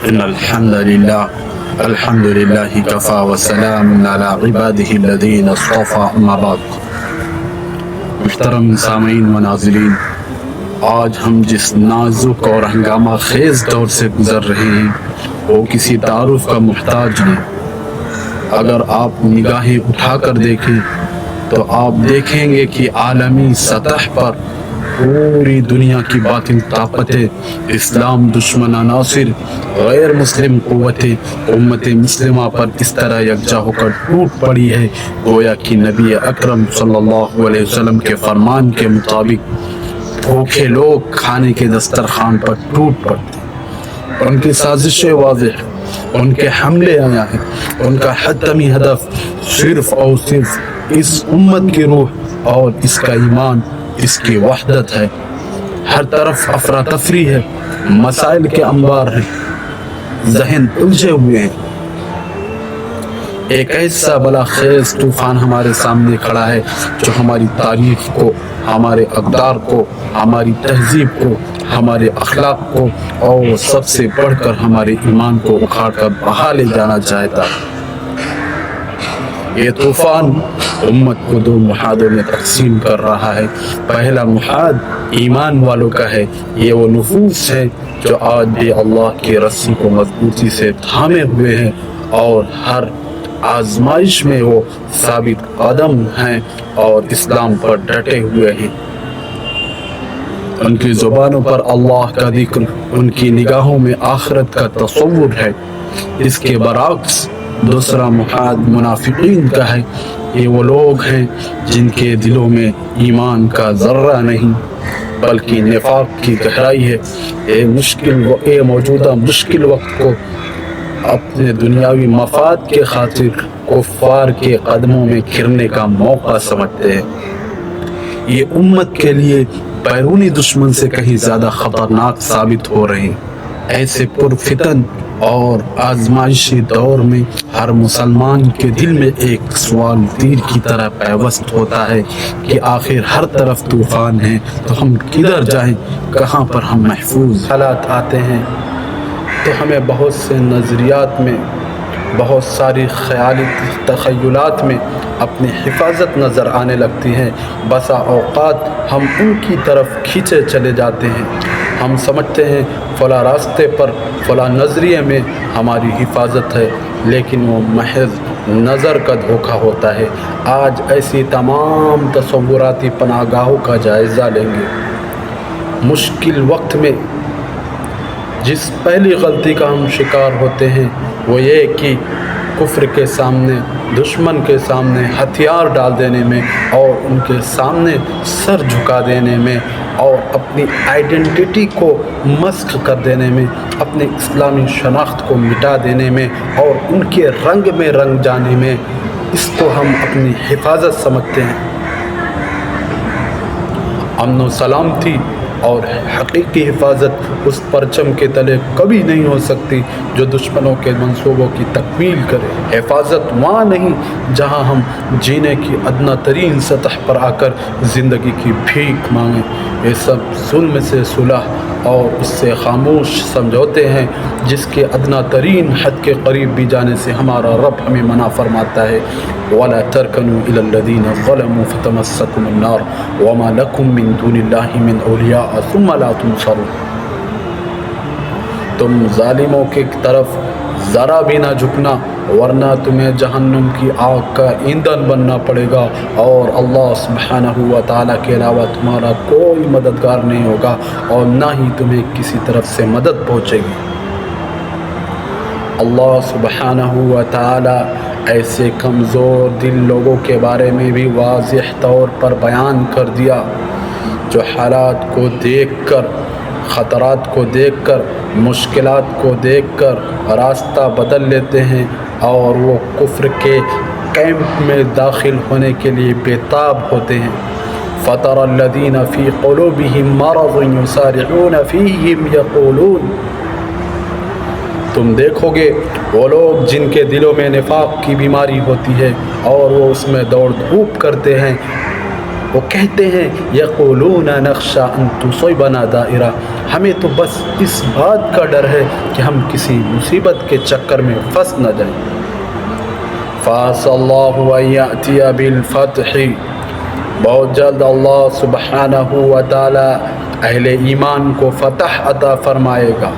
إن الحمد لله كفى وسلام على عباده الذين اصطفى أما بعد. محترم سامعین و ناظرین، آج ہم جس نازک اور ہنگامہ خیز دور سے گزر رہے ہیں وہ کسی تعارف کا محتاج نہیں. اگر آپ نگاہیں اٹھا کر دیکھیں تو آپ دیکھیں گے کہ عالمی سطح پر پوری دنیا کی باطل طاقتیں، اسلام دشمن عناصر، غیر مسلم قوتیں امت مسلمہ پر اس طرح یکجا ہو کر ٹوٹ پڑی ہے گویا کہ نبی اکرم صلی اللہ علیہ وسلم کے فرمان کے مطابق بھوکے لوگ کھانے کے دسترخوان پر ٹوٹ پڑتے. ان کی سازشیں واضح ہیں، ان کے حملے آیا ہیں، ان کا حتمی ہدف صرف اور صرف اس امت کی روح اور اس کا ایمان، اس کی وحدت ہے. ہر طرف افراتفری ہے، مسائل کے انبار ہیں، ذہن الجھے ہوئے ہیں. ایک ایسا بلا خیز طوفان ہمارے سامنے کھڑا ہے جو ہماری تاریخ کو، ہمارے اقدار کو، ہماری تہذیب کو، ہمارے اخلاق کو اور سب سے بڑھ کر ہمارے ایمان کو اکھاڑ کر بہا لے جانا چاہتا. یہ طوفان امت کو دو محاذوں میں تقسیم کر رہا ہے. پہلا محاذ ایمان والوں کا ہے. یہ وہ نفوس ہے جو آج بھی اللہ کی رسی کو مضبوطی سے تھامے ہوئے ہیں اور ہر آزمائش میں وہ ثابت قدم ہیں اور اسلام پر ڈٹے ہوئے ہیں. ان کی زبانوں پر اللہ کا ذکر، ان کی نگاہوں میں آخرت کا تصور ہے. اس کے برعکس دوسرا محاذ منافقین کا ہے. یہ وہ لوگ ہیں جن کے دلوں میں ایمان کا ذرہ نہیں بلکہ نفاق کی گہرائی ہے. یہ موجودہ مشکل وقت کو اپنے دنیاوی مفاد کے خاطر کفار کے قدموں میں گرنے کا موقع سمجھتے ہیں. یہ امت کے لیے بیرونی دشمن سے کہیں زیادہ خطرناک ثابت ہو رہے ہیں. ایسے پرفتن اور آزمائشی دور میں ہر مسلمان کے دل میں ایک سوال تیر کی طرح پیوست ہوتا ہے کہ آخر ہر طرف طوفان ہے تو ہم کدھر جائیں، کہاں پر ہم محفوظ. حالات آتے ہیں تو ہمیں بہت سے نظریات میں، بہت ساری خیالی تخیلات میں اپنی حفاظت نظر آنے لگتی ہے. بسا اوقات ہم ان کی طرف کھینچے چلے جاتے ہیں. ہم سمجھتے ہیں فلاں راستے پر، فلاں نظریے میں ہماری حفاظت ہے، لیکن وہ محض نظر کا دھوکہ ہوتا ہے. آج ایسی تمام تصوراتی پناہ گاہوں کا جائزہ لیں گے. مشکل وقت میں جس پہلی غلطی کا ہم شکار ہوتے ہیں وہ یہ کہ کفر کے سامنے، دشمن کے سامنے ہتھیار ڈال دینے میں اور ان کے سامنے سر جھکا دینے میں اور اپنی آئیڈینٹی کو مسخ کر دینے میں، اپنے اسلامی شناخت کو مٹا دینے میں اور ان کے رنگ میں رنگ جانے میں، اس کو ہم اپنی حفاظت سمجھتے ہیں. امن و سلامتی اور حقیقی حفاظت اس پرچم کے تلے کبھی نہیں ہو سکتی جو دشمنوں کے منصوبوں کی تکمیل کرے. حفاظت وہاں نہیں جہاں ہم جینے کی ادنا ترین سطح پر آ کر زندگی کی بھیک مانگیں. یہ سب ظلم سے صلح اور اس سے خاموش سمجھوتے ہیں جس کے ادنا ترین حد کے قریب بھی جانے سے ہمارا رب ہمیں منع فرماتا ہے. وَلَا تَرْكَنُوا إِلَى الَّذِينَ ظَلَمُوا فَتَمَسَّكُمُ النَّارُ وَمَا لَكُم مِّن دُونِ اللَّهِ مِنْ أَوْلِيَاءَ ثُمَّ لَا تُنصَرُونَ. تم ظالموں کی طرف ذرا بھی نہ جھکنا ورنہ تمہیں جہنم کی آگ کا ایندھن بننا پڑے گا اور اللہ سبحانہ و تعالیٰ کے علاوہ تمہارا کوئی مددگار نہیں ہوگا اور نہ ہی تمہیں کسی طرف سے مدد پہنچے گی. اللہ سبحانہ و تعالیٰ ایسے کمزور دل لوگوں کے بارے میں بھی واضح طور پر بیان کر دیا جو حالات کو دیکھ کر، خطرات کو دیکھ کر، مشکلات کو دیکھ کر راستہ بدل لیتے ہیں اور وہ کفر کے کیمپ میں داخل ہونے کے لیے بےتاب ہوتے ہیں. فَتَرَى الَّذِينَ فِي قُلُوبِهِم مَّرَضٌ يُسَارِعُونَ فِيهِمْ يَقُولُونَ. تم دیکھو گے وہ لوگ جن کے دلوں میں نفاق کی بیماری ہوتی ہے اور وہ اس میں دوڑ دھوپ کرتے ہیں. وہ کہتے ہیں یقولون نخشى ان تصیبنا دائرہ، ہمیں تو بس اس بات کا ڈر ہے کہ ہم کسی مصیبت کے چکر میں پھنس نہ جائیں۔ فَعَسَى اللَّهُ أَن يَأْتِيَ بِالْفَتْحِ، بہت جلد اللہ سبحانہ و تعالی اہل ایمان کو فتح عطا فرمائے گا۔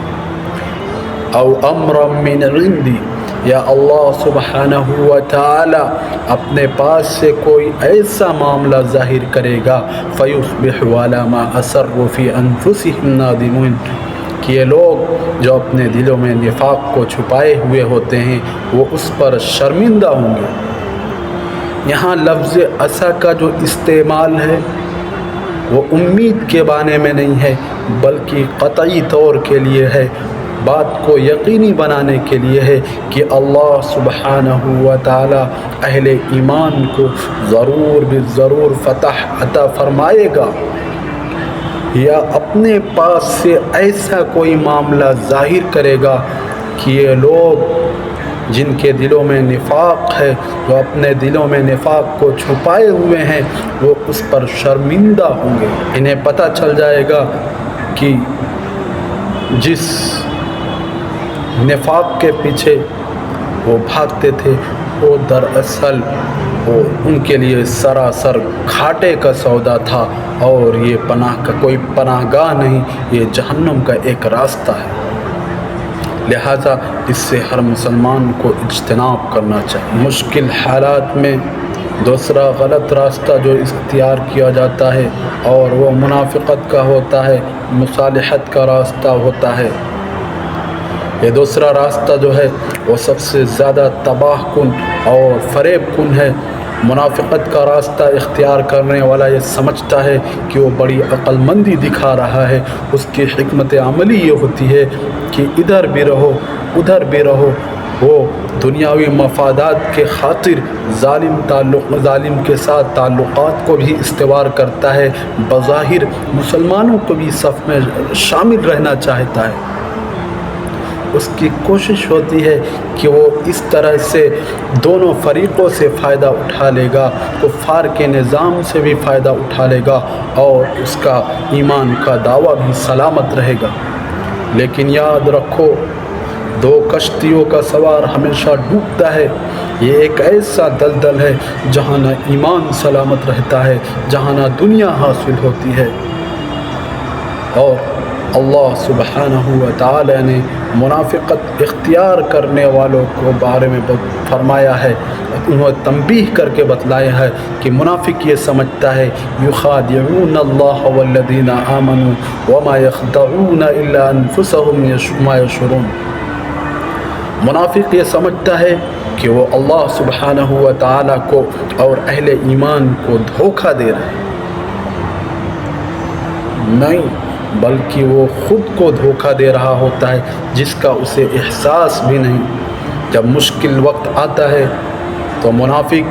او امرا من عندی، یا اللہ سبحانہ و تعالی اپنے پاس سے کوئی ایسا معاملہ ظاہر کرے گا فَيُصْبِحُ عَلَى مَا أَسَرُّوا فِي أَنفُسِهِمْ نَادِمُونَ، کہ یہ لوگ جو اپنے دلوں میں نفاق کو چھپائے ہوئے ہوتے ہیں وہ اس پر شرمندہ ہوں گے۔ یہاں لفظ عسیٰ کا جو استعمال ہے وہ امید کے معنی میں نہیں ہے بلکہ قطعی طور کے لیے ہے، بات کو یقینی بنانے کے لیے ہے کہ اللہ سبحانہ و تعالی اہل ایمان کو ضرور بالضرور فتح عطا فرمائے گا، یا اپنے پاس سے ایسا کوئی معاملہ ظاہر کرے گا کہ یہ لوگ جن کے دلوں میں نفاق ہے، جو اپنے دلوں میں نفاق کو چھپائے ہوئے ہیں، وہ اس پر شرمندہ ہوں گے۔ انہیں پتہ چل جائے گا کہ جس نفاق کے پیچھے وہ بھاگتے تھے وہ دراصل وہ ان کے لیے سراسر گھاٹے کا سودا تھا، اور یہ پناہ کا کوئی پناہ گاہ نہیں، یہ جہنم کا ایک راستہ ہے۔ لہذا اس سے ہر مسلمان کو اجتناب کرنا چاہیے۔ مشکل حالات میں دوسرا غلط راستہ جو اختیار کیا جاتا ہے اور وہ منافقت کا ہوتا ہے، مصالحت کا راستہ ہوتا ہے۔ یہ دوسرا راستہ جو ہے وہ سب سے زیادہ تباہ کن اور فریب کن ہے۔ منافقت کا راستہ اختیار کرنے والا یہ سمجھتا ہے کہ وہ بڑی عقل مندی دکھا رہا ہے، اس کی حکمت عملی یہ ہوتی ہے کہ ادھر بھی رہو ادھر بھی رہو۔ وہ دنیاوی مفادات کے خاطر ظالم کے ساتھ تعلقات کو بھی استوار کرتا ہے، بظاہر مسلمانوں کو بھی صف میں شامل رہنا چاہتا ہے۔ اس کی کوشش ہوتی ہے کہ وہ اس طرح سے دونوں فریقوں سے فائدہ اٹھا لے گا، کفار کے نظام سے بھی فائدہ اٹھا لے گا اور اس کا ایمان کا دعویٰ بھی سلامت رہے گا۔ لیکن یاد رکھو، دو کشتیوں کا سوار ہمیشہ ڈوبتا ہے۔ یہ ایک ایسا دلدل ہے جہاں نہ ایمان سلامت رہتا ہے، جہاں نہ دنیا حاصل ہوتی ہے۔ اور اللہ سبحانہ و تعالی نے منافقت اختیار کرنے والوں کو بارے میں فرمایا ہے، انہوں تنبیہ کر کے بتلایا ہے کہ منافق یہ سمجھتا ہے یخادعون اللہ والذین آمنوا وما یخدعون الا انفسهم وما یشعرون۔ منافق یہ سمجھتا ہے کہ وہ اللہ سبحانہ و تعالی کو اور اہل ایمان کو دھوکہ دے رہا ہے، نہیں بلکہ وہ خود کو دھوکہ دے رہا ہوتا ہے جس کا اسے احساس بھی نہیں۔ جب مشکل وقت آتا ہے تو منافق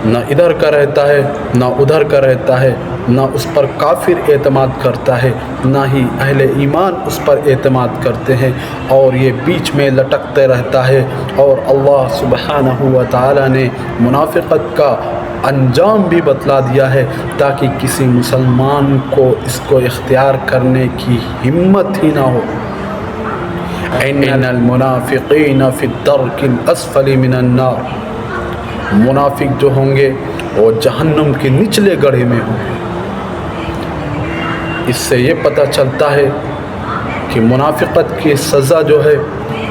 نہ ادھر کا رہتا ہے نہ ادھر کا رہتا ہے، نہ اس پر کافر اعتماد کرتا ہے نہ ہی اہل ایمان اس پر اعتماد کرتے ہیں، اور یہ بیچ میں لٹکتے رہتا ہے۔ اور اللہ سبحانہ و تعالی نے منافقت کا انجام بھی بتلا دیا ہے تاکہ کسی مسلمان کو اس کو اختیار کرنے کی ہمت ہی نہ ہو۔ ان المنافقین فی الدرک الاسفل من النار، منافق جو ہوں گے وہ جہنم کے نچلے گڑھے میں ہوں گے۔ اس سے یہ پتہ چلتا ہے کہ منافقت کی سزا جو ہے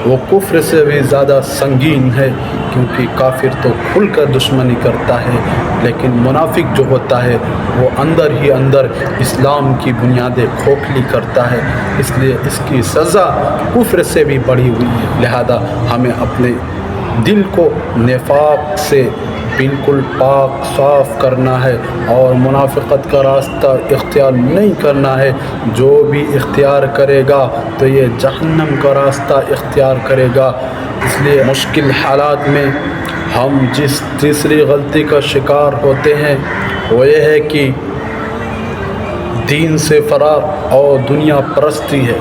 وہ کفر سے بھی زیادہ سنگین ہے، کیونکہ کافر تو کھل کر دشمنی کرتا ہے، لیکن منافق جو ہوتا ہے وہ اندر ہی اندر اسلام کی بنیادیں کھوکھلی کرتا ہے، اس لیے اس کی سزا کفر سے بھی بڑھی ہوئی ہے۔ لہذا ہمیں اپنے دل کو نفاق سے بالکل پاک صاف کرنا ہے اور منافقت کا راستہ اختیار نہیں کرنا ہے۔ جو بھی اختیار کرے گا تو یہ جہنم کا راستہ اختیار کرے گا۔ اس لیے مشکل حالات میں ہم جس تیسری غلطی کا شکار ہوتے ہیں وہ یہ ہے کہ دین سے فرار اور دنیا پرستی ہے۔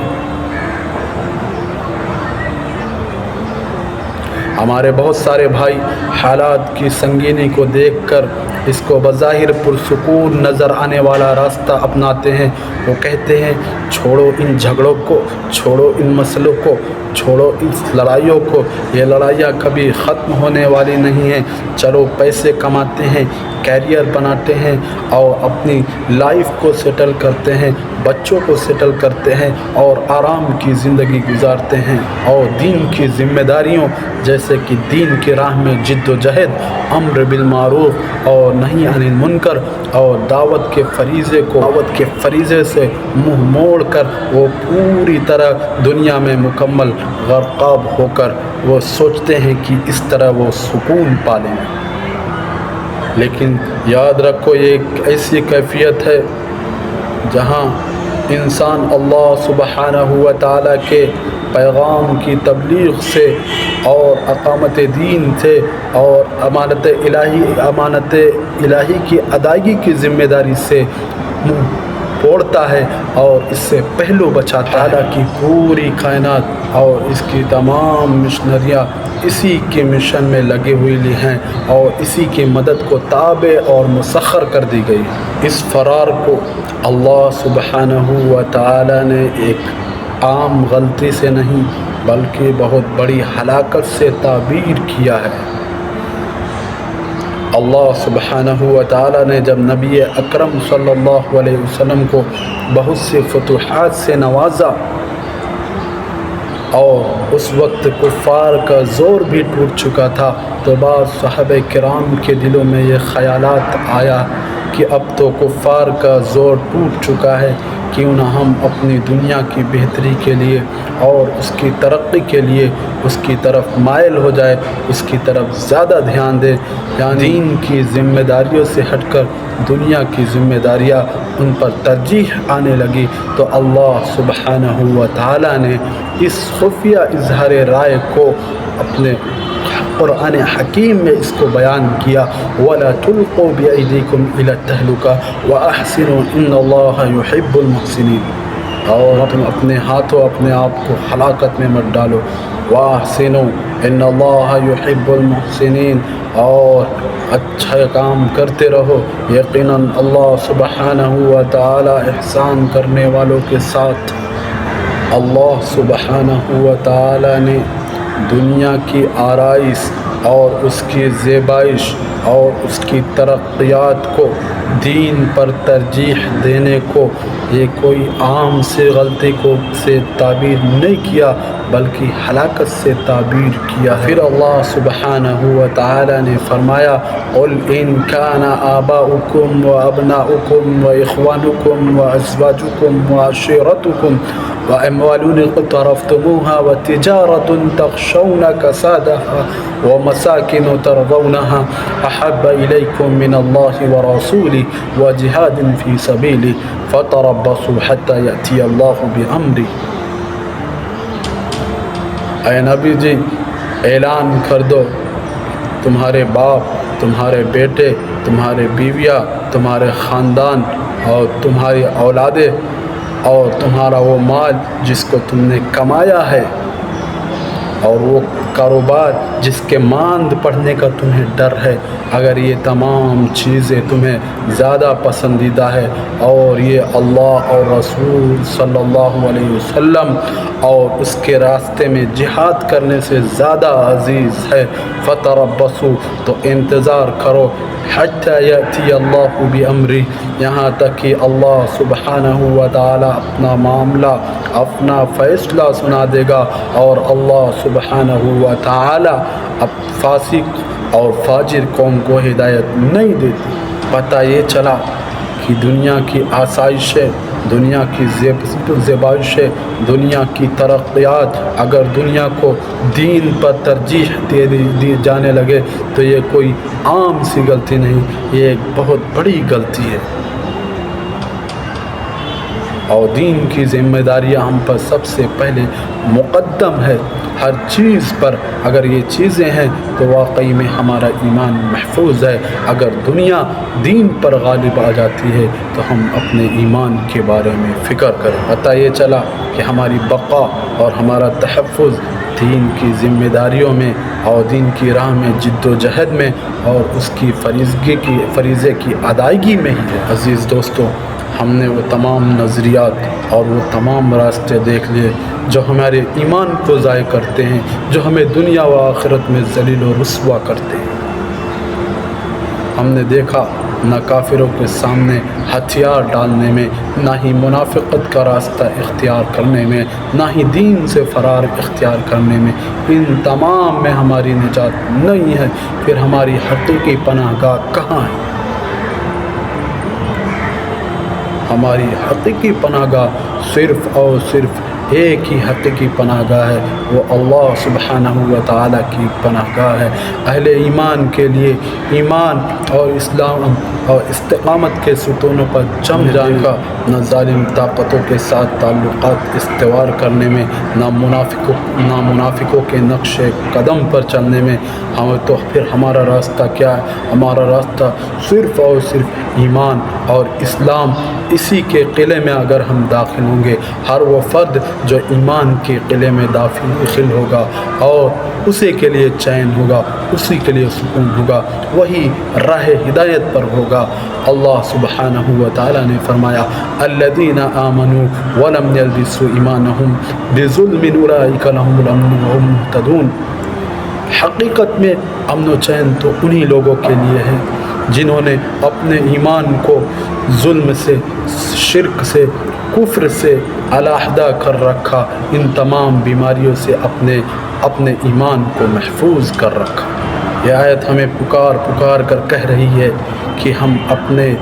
ہمارے بہت سارے بھائی حالات کی سنگینی کو دیکھ کر اس کو بظاہر پرسکون نظر آنے والا راستہ اپناتے ہیں۔ وہ کہتے ہیں چھوڑو ان جھگڑوں کو، چھوڑو ان مسئلوں کو، چھوڑو اس لڑائیوں کو، یہ لڑائیاں کبھی ختم ہونے والی نہیں ہیں، چلو پیسے کماتے ہیں، کیریئر بناتے ہیں اور اپنی لائف کو سیٹل کرتے ہیں، بچوں کو سیٹل کرتے ہیں اور آرام کی زندگی گزارتے ہیں، اور دین کی ذمہ داریوں جیسے کہ دین کی راہ میں جد و جہد، امر بالمعروف اور نہی عن المنکر اور دعوت کے فریضے سے منہ موڑ کر وہ پوری طرح دنیا میں مکمل غرقاب ہو کر وہ سوچتے ہیں کہ اس طرح وہ سکون پالیں۔ لیکن یاد رکھو یہ ایک ایسی کیفیت ہے جہاں انسان اللہ سبحانہ و تعالیٰ کے پیغام کی تبلیغ سے اور اقامت دین سے اور امانت الہی کی ادائیگی کی ذمہ داری سے منہ پھوڑتا ہے اور اس سے پہلو بچاتا ہے۔ اللہ کی پوری کائنات اور اس کی تمام مشنریاں اسی کے مشن میں لگے ہوئی ہیں اور اسی کی مدد کو تابع اور مسخر کر دی گئی۔ اس فرار کو اللہ سبحانہ و تعالی نے ایک عام غلطی سے نہیں بلکہ بہت بڑی ہلاکت سے تعبیر کیا ہے۔ اللہ سبحانہ و تعالی نے جب نبی اکرم صلی اللہ علیہ وسلم کو بہت سے فتوحات سے نوازا اور اس وقت کفار کا زور بھی ٹوٹ چکا تھا، تو بعض صحابہ کرام کے دلوں میں یہ خیالات آیا کہ اب تو کفار کا زور ٹوٹ چکا ہے، کیوں نہ ہم اپنی دنیا کی بہتری کے لیے اور اس کی ترقی کے لیے اس کی طرف مائل ہو جائے، اس کی طرف زیادہ دھیان دیں، یعنی دین کی ذمہ داریوں سے ہٹ کر دنیا کی ذمہ داریاں ان پر ترجیح آنے لگی۔ تو اللہ سبحانہ و تعالی نے اس خفیہ اظہار رائے کو اپنے قرآن حکیم میں اس کو بیان کیا، وَلَا تُلْقُوا بِأَيْدِيكُمْ إِلَى التَّهْلُكَةِ وَأَحْسِنُوا إِنَّ اللَّهَ يُحِبُّ الْمُحْسِنِينَ، اور تم اپنے ہاتھوں اپنے آپ کو ہلاکت میں مت ڈالو، وَأَحْسِنُوا إِنَّ اللَّهَ يُحِبُّ الْمُحْسِنِينَ، اور اچھا کام کرتے رہو، یقیناً اللہ سبحانہ و تعالی احسان کرنے والوں کے ساتھ۔ اللہ سبحانہ و تعالی نے دنیا کی آرائش اور اس کی زیبائش اور اس کی ترقیات کو دین پر ترجیح دینے کو یہ کوئی عام سے غلطی کو سے تعبیر نہیں کیا بلکہ ہلاکت سے تعبیر کیا ہے۔ پھر اللہ سبحانہ و تعالی نے فرمایا قُلْ إِنْ كَانَ آبَاؤُكُمْ وَأَبْنَاؤُكُمْ وَإِخْوَانُكُمْ وَأَزْوَاجُكُمْ وَعَشِيرَتُكُمْ وَأَمْوَالٌ اقْتَرَفْتُمُوهَا وَتِجَارَةٌ تَخْشَوْنَ كَسَادَهَا وَمَسَاكِنُ تَرْضَوْنَهَا أَحَبَّ إِلَيْكُمْ مِنَ اللَّهِ وَرَسُولِهِ وَجِهَادٍ فِي سَبِيلِهِ فَتَرَبَّصُوا حَتَّى يَأْتِيَ اللَّهُ بِأَمْرِهِ۔ اے نبی جی اعلان کر دو، تمہارے باپ، تمہارے بیٹے، تمہارے بیویاں، تمہارے خاندان اور تمہاری اولادیں اور تمہارا وہ مال جس کو تم نے کمایا ہے اور وہ کاروبار جس کے ماند پڑنے کا تمہیں ڈر ہے، اگر یہ تمام چیزیں تمہیں زیادہ پسندیدہ ہے اور یہ اللہ اور رسول صلی اللہ علیہ وسلم اور اس کے راستے میں جہاد کرنے سے زیادہ عزیز ہے، فتربصوا، تو انتظار کرو، حتی یأتی اللہ بامرہ، یہاں تک کہ اللہ سبحانہ و تعالی اپنا معاملہ، اپنا فیصلہ سنا دے گا، اور اللہ سبحانہ و تعالی اب فاسق اور فاجر قوم کو ہدایت نہیں دیتی۔ پتہ یہ چلا کہ دنیا کی آسائشیں، دنیا کی زیبائشیں، دنیا کی ترقیات اگر دنیا کو دین پر ترجیح دی جانے لگے تو یہ کوئی عام سی غلطی نہیں، یہ ایک بہت بڑی غلطی ہے، اور دین کی ذمہ داریاں ہم پر سب سے پہلے مقدم ہے۔ ہر چیز پر اگر یہ چیزیں ہیں تو واقعی میں ہمارا ایمان محفوظ ہے۔ اگر دنیا دین پر غالب آ جاتی ہے تو ہم اپنے ایمان کے بارے میں فکر کریں۔ پتہ یہ چلا کہ ہماری بقا اور ہمارا تحفظ دین کی ذمہ داریوں میں اور دین کی راہ میں جد و جہد میں اور اس کی فریضے کی ادائیگی میں ہی ہے۔ عزیز دوستو، ہم نے وہ تمام نظریات اور وہ تمام راستے دیکھ لیے جو ہمارے ایمان کو ضائع کرتے ہیں، جو ہمیں دنیا و آخرت میں ذلیل و رسوا کرتے ہیں۔ ہم نے دیکھا نہ کافروں کے سامنے ہتھیار ڈالنے میں، نہ ہی منافقت کا راستہ اختیار کرنے میں، نہ ہی دین سے فرار اختیار کرنے میں، ان تمام میں ہماری نجات نہیں ہے۔ پھر ہماری حقیقی پناہ گاہ کہاں ہے؟ ہماری حقیقی پناہ گاہ صرف اور صرف ایک ہی حقیقی پناہ گاہ ہے، وہ اللہ سبحانہ و تعالیٰ کی پناہ گاہ ہے۔ اہل ایمان کے لیے ایمان اور اسلام اور استقامت کے ستونوں پر جم جانے کا، نہ ظالم طاقتوں کے ساتھ تعلقات استوار کرنے میں، نہ منافقوں کے نقش قدم پر چلنے میں۔ تو پھر ہمارا راستہ کیا ہے؟ ہمارا راستہ صرف اور صرف ایمان اور اسلام۔ اسی کے قلعے میں اگر ہم داخل ہوں گے، ہر وہ فرد جو ایمان کے قلعے میں داخل ہوگا اور اسی کے لیے چین ہوگا، اسی کے لیے سکون ہوگا، وہی راہ ہدایت پر ہوگا۔ اللہ سبحانہ و تعالیٰ نے فرمایا الذین آمنوا ولم یلبسوا ایمانہم بظلم اولئک لہم الامن وہم مہتدون۔ حقیقت میں امن و چین تو انہی لوگوں کے لیے ہے جنہوں نے اپنے ایمان کو ظلم سے، شرک سے، کفر سے علیحدہ کر رکھا، ان تمام بیماریوں سے اپنے ایمان کو محفوظ کر رکھا۔ یہ آیت ہمیں پکار کر کہہ رہی ہے کہ ہم اپنے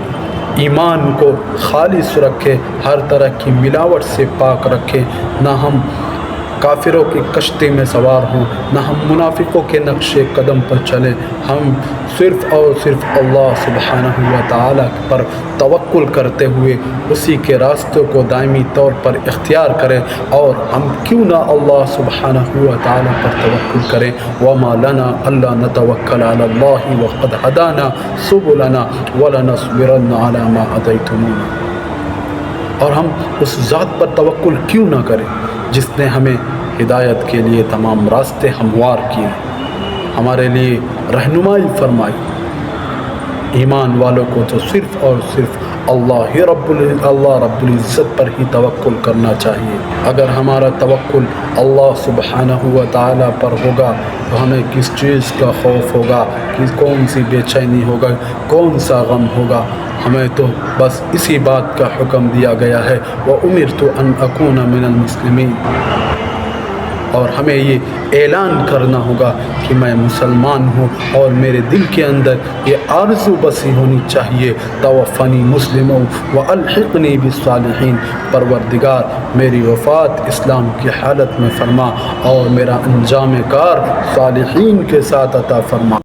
ایمان کو خالص رکھیں، ہر طرح کی ملاوٹ سے پاک رکھیں، نہ ہم کافروں کی کشتی میں سوار ہوں، نہ ہم منافقوں کے نقش قدم پر چلیں۔ ہم صرف اور صرف اللہ سبحانہ و تعالیٰ پر توکل کرتے ہوئے اسی کے راستوں کو دائمی طور پر اختیار کریں، اور ہم کیوں نہ اللہ سبحانہ و تعالیٰ پر توکل کریں۔ وما لنا الا نتوکل علی اللہ وقد ہدانا سبلنا ولنصبرن علی ما ہدیتمونا۔ اور ہم اس ذات پر توکل کیوں نہ کریں جس نے ہمیں ہدایت کے لیے تمام راستے ہموار کیے، ہمارے لیے رہنمائی فرمائی۔ ایمان والوں کو تو صرف اور صرف اللہ رب العزت پر ہی توکل کرنا چاہیے۔ اگر ہمارا توکل اللہ سبحانہ و تعالیٰ پر ہوگا تو ہمیں کس چیز کا خوف ہوگا، کون سی بے چینی ہوگا، کون سا غم ہوگا؟ ہمیں تو بس اسی بات کا حکم دیا گیا ہے وَأُمِرْتُ أَنْ أَكُونَ مِنَ الْمُسْلِمِينَ، اور ہمیں یہ اعلان کرنا ہوگا کہ میں مسلمان ہوں، اور میرے دل کے اندر یہ آرزو بسی ہونی چاہیے توفنی مسلموں والحقنی بالصالحین، پروردگار میری وفات اسلام کی حالت میں فرما اور میرا انجام کار صالحین کے ساتھ عطا فرما۔